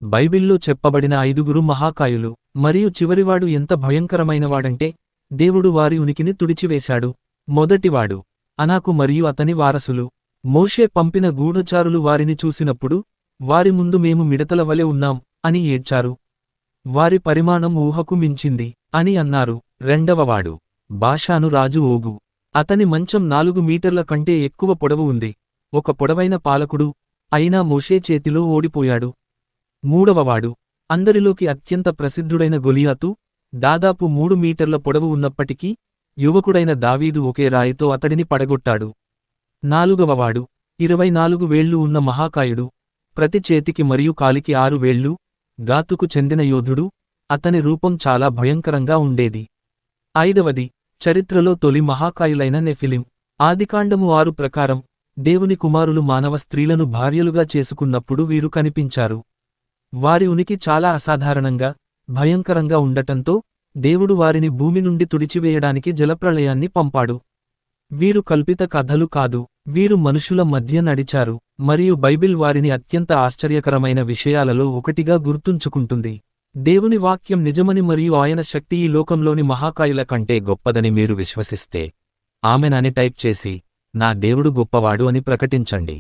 బైబిల్లో చెప్పబడిన 5గురు మహాకాయులు, మరియు చివరివాడు ఎంత భయంకరమైనవాడంటే, దేవుడు వారి ఉనికిని తుడిచివేశాడు. మొదటివాడు అనాకు మరియు అతని వారసులు. మోషే పంపిన గూఢచారులు వారిని చూసినప్పుడు, వారి ముందు మేము మిడతల వలె ఉన్నాం అని ఏడ్చారు. వారి పరిమాణం ఊహకు మించింది అని అన్నారు. రెండవవాడు బాషాను రాజు ఓగు. అతని మంచం 4 మీటర్ల కంటే ఎక్కువ పొడవు ఉంది. ఒక పొడవైన పాలకుడు అయినా మోషే చేతిలో ఓడిపోయాడు. మూడవవాడు అందరిలోకి అత్యంత ప్రసిద్ధుడైన గొలియాతు, దాదాపు 3 మీటర్ల పొడవు ఉన్నప్పటికీ, యువకుడైన దావీదు ఒకే రాయితో అతడిని పడగొట్టాడు. నాలుగవవాడు 24 వేళ్లు ఉన్న మహాకాయుడు, ప్రతి చేతికి మరియు కాలికి 6 వేళ్లు, గాతుకు చెందిన యోధుడు, అతని రూపం చాలా భయంకరంగా ఉండేది. ఐదవది చరిత్రలో తొలి మహాకాయులైన నెఫిలిం. ఆదికాండము 6 ప్రకారం, దేవుని కుమారులు మానవ స్త్రీలను భార్యలుగా చేసుకున్నప్పుడు వీరు కనిపించారు. వారి ఉనికి చాలా అసాధారణంగా, భయంకరంగా ఉండటంతో, దేవుడు వారిని భూమి నుండి తుడిచివేయడానికి జలప్రళయాన్ని పంపాడు. వీరు కల్పిత కథలు కాదు, వీరు మనుషుల మధ్య నడిచారు, మరియు బైబిల్ వారిని అత్యంత ఆశ్చర్యకరమైన విషయాలలో ఒకటిగా గుర్తుంచుకుంటుంది. దేవుని వాక్యం నిజమని మరియు ఆయన శక్తి ఈ లోకంలోని మహాకాయుల కంటే గొప్పదని మీరు విశ్వసిస్తే, ఆమెన్ అని టైప్ చేసి, నా దేవుడు గొప్పవాడు అని ప్రకటించండి.